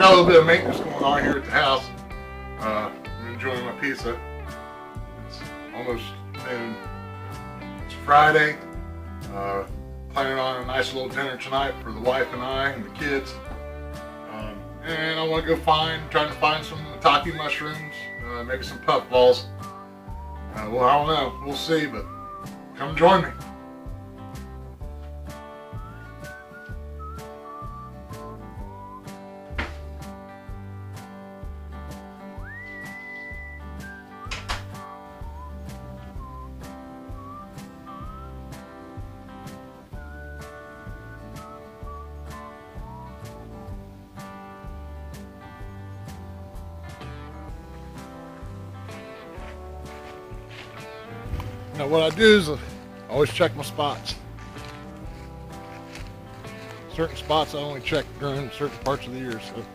Got a little bit of maintenance going on here at the house. I'm enjoying my pizza. It's almost noon. It's Friday. Planning on a nice little dinner tonight for the wife and I and the kids. And I want to go trying to find some maitake mushrooms, maybe some puffballs. Well, I don't know. We'll see, but come join me. Now what I do is I always check my spots. Certain spots I only check during certain parts of the year. So,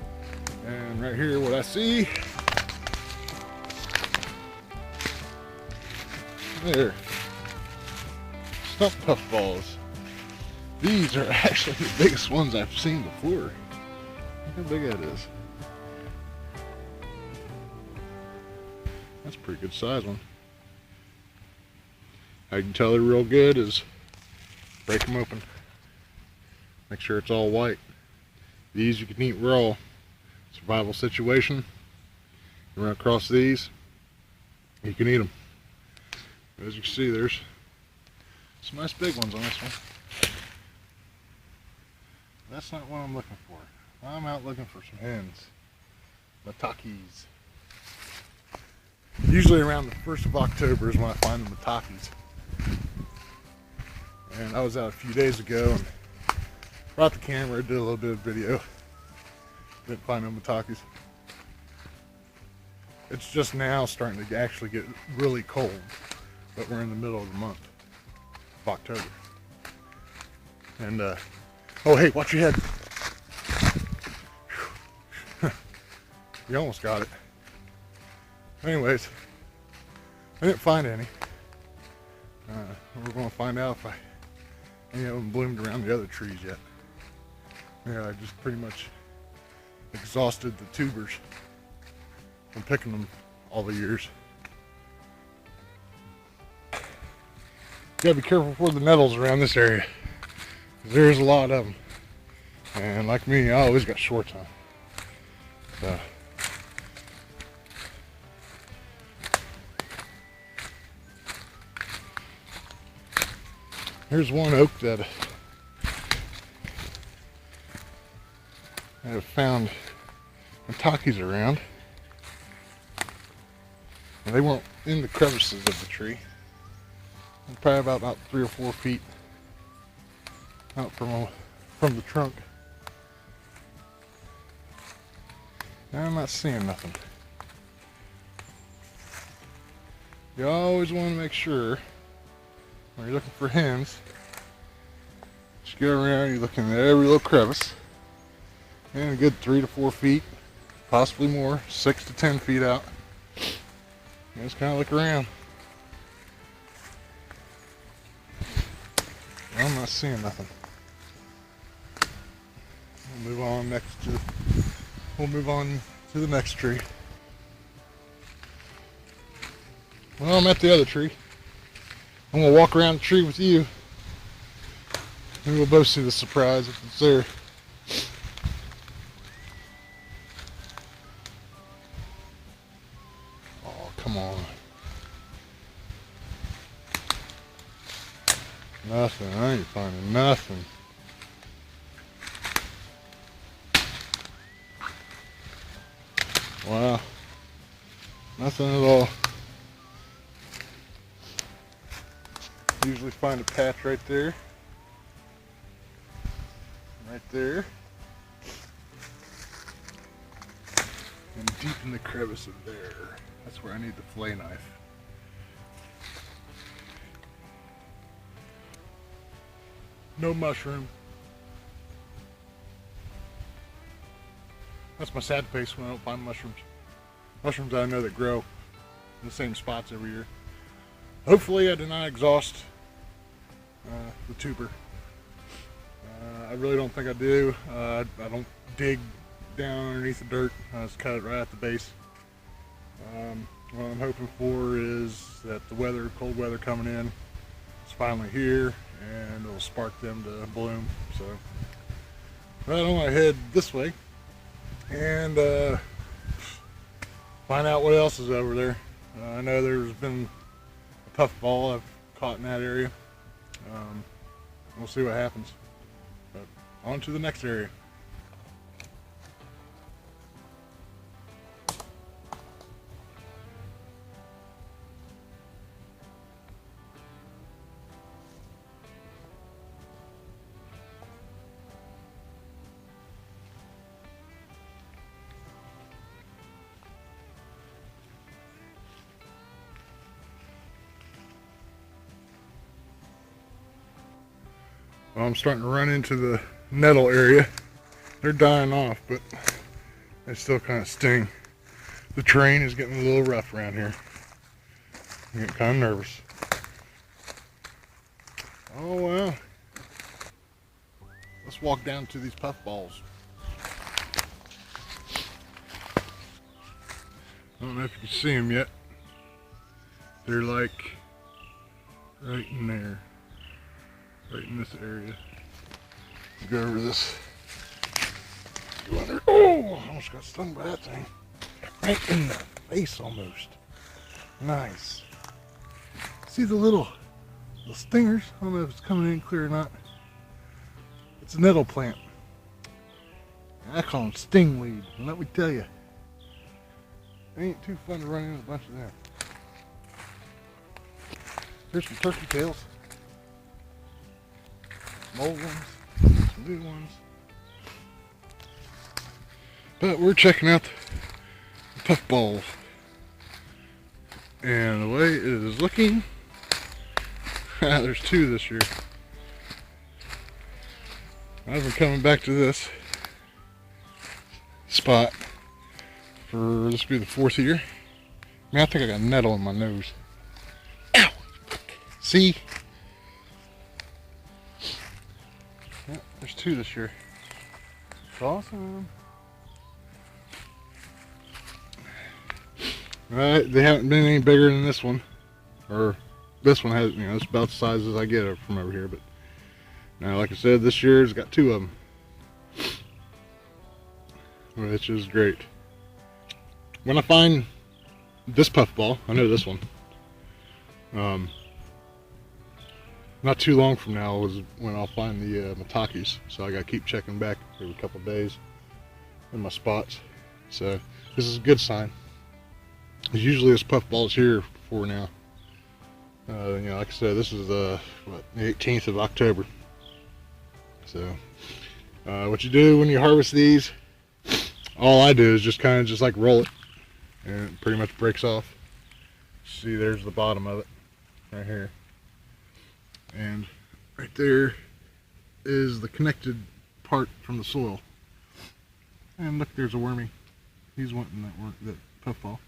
and right here, what I see, there, stump puffballs. These are actually the biggest ones I've seen before. Look how big that is. That's a pretty good size one. How you can tell they're real good is break them open. Make sure it's all white. These you can eat raw. Survival situation. You run across these, you can eat them. As you can see, there's some nice big ones on this one. That's not what I'm looking for. I'm out looking for some hens. Maitakes. Usually around the 1st of October is when I find the maitakes. And I was out a few days ago and brought the camera, did a little bit of video. Didn't find no maitakes. It's just now starting to actually get really cold, but we're in the middle of the month of October. And oh hey, watch your head. You almost got it. Anyways, I didn't find any. We're going to find out if any of them bloomed around the other trees yet. Yeah, I just pretty much exhausted the tubers from picking them all the years. You gotta be careful for the nettles around this area, because there's a lot of them. And like me, I always got shorts on. So. Here's one oak that I have found maitakes around. And they weren't in the crevices of the tree. They're probably about 3 or 4 feet out from the trunk. And I'm not seeing nothing. You always want to make sure when you're looking for hens, just go around, you're looking at every little crevice, and a good 3 to 4 feet, possibly more, 6 to 10 feet out. You just kind of look around. I'm not seeing nothing. We'll move on to the next tree. Well, I'm at the other tree. I'm going to walk around the tree with you, and we'll both see the surprise if it's there. Oh, come on. Nothing. I ain't finding nothing. Wow. Nothing at all. Usually find a patch right there. Right there. And deep in the crevice of there. That's where I need the fillet knife. No mushroom. That's my sad face when I don't find mushrooms. Mushrooms I know that grow in the same spots every year. Hopefully I did not exhaust the tuber. I really don't think I do. I don't dig down underneath the dirt. I just cut it right at the base. What I'm hoping for is that the weather, cold weather coming in, is finally here, and it'll spark them to bloom. So, but I don't want to head this way and find out what else is over there. I know there's been a puffball I've caught in that area. We'll see what happens. But on to the next area. Well, I'm starting to run into the nettle area. They're dying off, but they still kind of sting. The terrain is getting a little rough around here. I'm getting kind of nervous. Oh well. Let's walk down to these puffballs. I don't know if you can see them yet. They're like right in there. Right in this area. Go over this. Oh, I almost got stung by that thing. Right in the face almost. Nice. See the little stingers? I don't know if it's coming in clear or not. It's a nettle plant. I call them stingweed. And let me tell you, it ain't too fun to run into a bunch of them. Here's some turkey tails. Some old ones, some new ones. But we're checking out the puffballs. And the way it is looking, there's two this year. I've been coming back to this spot for this will be the 4th year. I mean, I think I got nettle in my nose. Ow! See? Yep, there's two this year. It's awesome. Alright, they haven't been any bigger than this one. Or this one has, it's about the size as I get it from over here. But now, like I said, this year's got two of them. Which is great. When I find this puffball, I know this one. Not too long from now is when I'll find the maitakes, so I gotta keep checking back every couple of days in my spots. So this is a good sign. Usually this puffball is here before now. Like I said, this is the 18th of October. So what you do when you harvest these, all I do is just kind of like roll it, and it pretty much breaks off. See, there's the bottom of it right here. And right there is the connected part from the soil. And look, there's a wormy. He's wanting that puffball.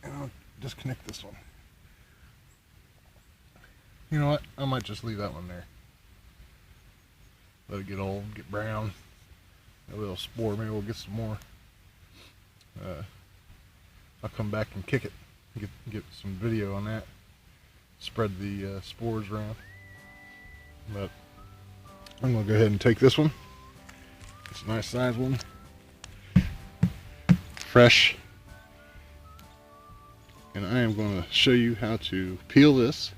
And I'll disconnect this one. You know what? I might just leave that one there. Let it get old, get brown. A little spore, maybe we'll get some more. I'll come back and kick it. Get some video on that. Spread the spores around. But I'm gonna go ahead and take this one. It's a nice size one. Fresh. And I am going to show you how to peel this,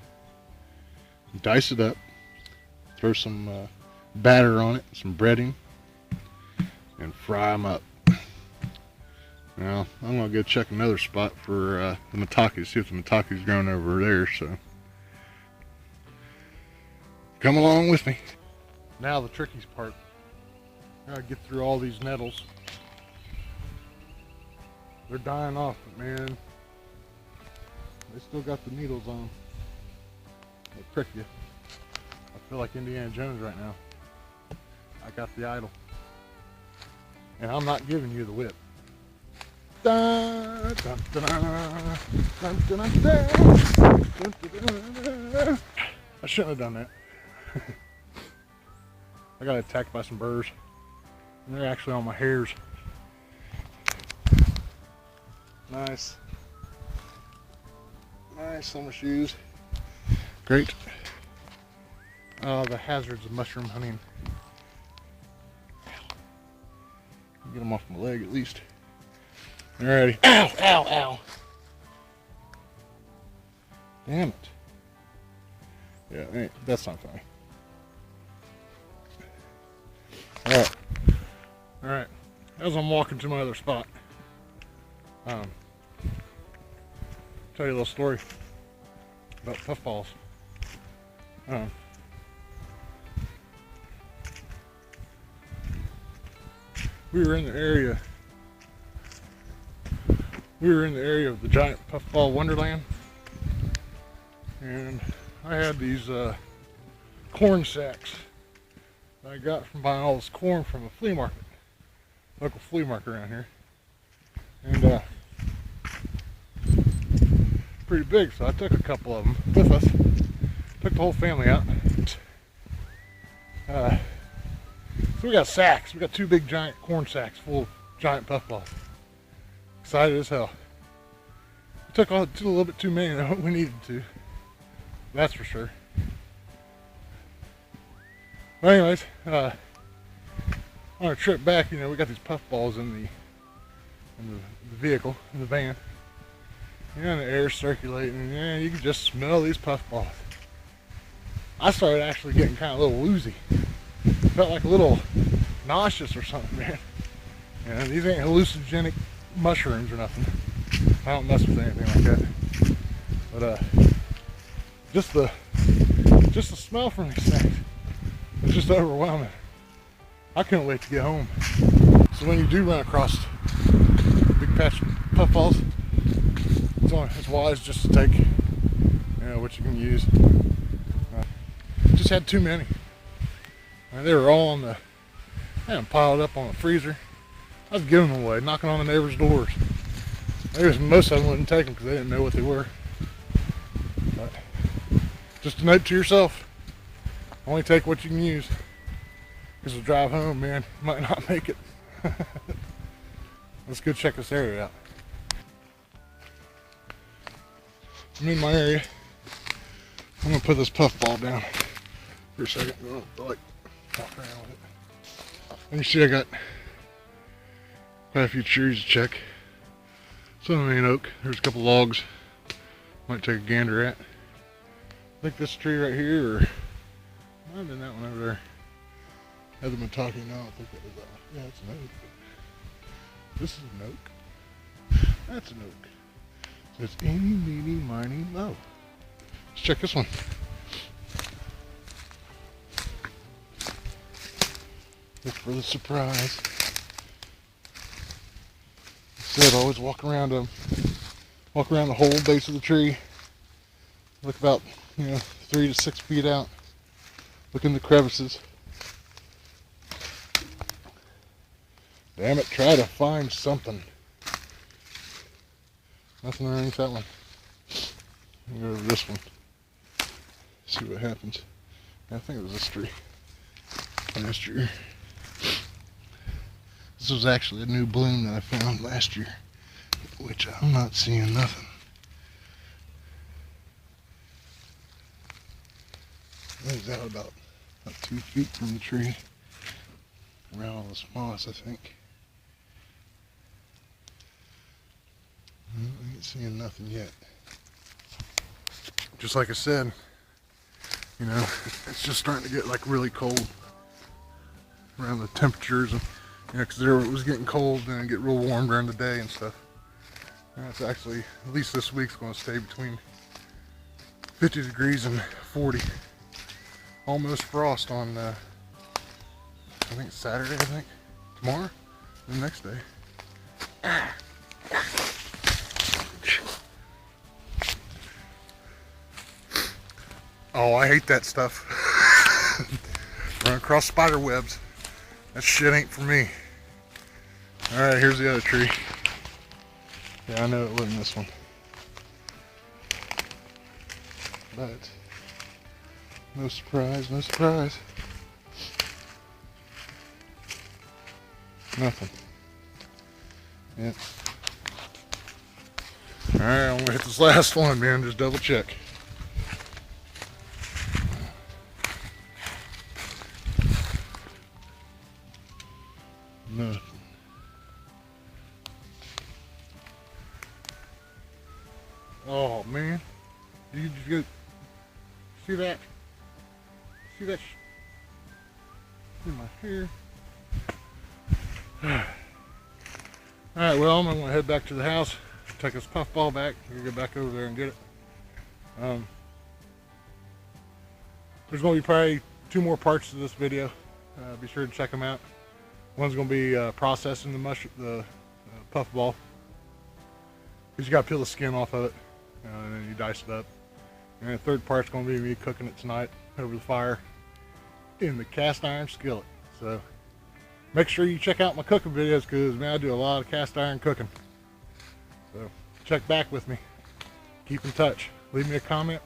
dice it up, throw some batter on it, some breading, and fry them up. Now, I'm going to go check another spot for the maitake, see if the maitake's growing over there, so come along with me. Now the trickiest part, I gotta get through all these nettles. They're dying off, but man, they still got the needles on. They prick you. I feel like Indiana Jones right now. I got the idol. And I'm not giving you the whip. Dun, dun, dun, dun, dun, dun, dun, dun. I shouldn't have done that. I got attacked by some burrs. And they're actually on my hairs. Nice. Nice summer shoes. Great. The hazards of mushroom hunting. Get them off my leg at least. Alrighty. Ow, ow, ow. Damn it. Yeah, that's not funny. Alright. Alright. As I'm walking to my other spot, tell you a little story about Puffballs. We were in the area of the giant Puffball Wonderland, and I had these corn sacks that I got from buying all this corn from a flea market, local flea market around here, and pretty big, so I took a couple of them with us, took the whole family out. So we got sacks. We got 2 big giant corn sacks full of giant puffballs. Excited as hell. We took a little bit too many than what we needed to. That's for sure. But anyways, on our trip back, we got these puffballs in the vehicle, in the van. And the air's circulating, and you can just smell these puffballs. I started actually getting kind of a little woozy. Felt like a little nauseous or something, man. And these ain't hallucinogenic mushrooms or nothing. I don't mess with anything like that. But just the smell from these things was just overwhelming. I couldn't wait to get home. So when you do run across a big patch of puffballs, it's wise just to take what you can use. Just had too many. They were all I had them piled up on the freezer. I was giving them away, knocking on the neighbors' doors. Most of them wouldn't take them because they didn't know what they were. But just a note to yourself: only take what you can use. Because the drive home, man, you might not make it. Let's go check this area out. I'm in my area. I'm gonna put this puffball down for a second. Walk around with it. And you see I got quite a few trees to check. Some of them ain't oak. There's a couple logs. Might take a gander at. I think this tree right here, or might have been that one over there. Other maitake, no, I don't think that was that one. Yeah, it's an oak. This is an oak. That's an oak. So it's eeny, meeny, miny, moe. Let's check this one. Look for the surprise. Said always walk around them. Walk around the whole base of the tree. Look about 3 to 6 feet out. Look in the crevices. Damn it, try to find something. Nothing underneath that one. Go over this one. See what happens. I think it was this tree. Last year. This was actually a new bloom that I found last year, which I'm not seeing nothing. It was out about 2 feet from the tree. Around all this moss, I think. I ain't seeing nothing yet. Just like I said, it's just starting to get like really cold around the temperatures, and because it was getting cold and get real warm during the day and stuff. And it's actually, at least this week's going to stay between 50 degrees and 40. Almost frost on, I think it's Saturday, tomorrow, the next day. Oh, I hate that stuff. Run across spider webs. That shit ain't for me. Alright, here's the other tree. Yeah, I know it wasn't this one. But, no surprise, no surprise. Nothing. Yep. Alright, I'm gonna hit this last one, man. Just double check. No. Oh man, you just go see that? See that? In my hair. Alright, well, I'm gonna head back to the house, take this puffball back, and go back over there and get it. There's gonna be probably 2 more parts to this video. Be sure to check them out. One's gonna be processing the puffball. Because you gotta peel the skin off of it, and then you dice it up. And the third part's gonna be me cooking it tonight over the fire in the cast iron skillet. So make sure you check out my cooking videos, because man, I do a lot of cast iron cooking. So check back with me. Keep in touch. Leave me a comment.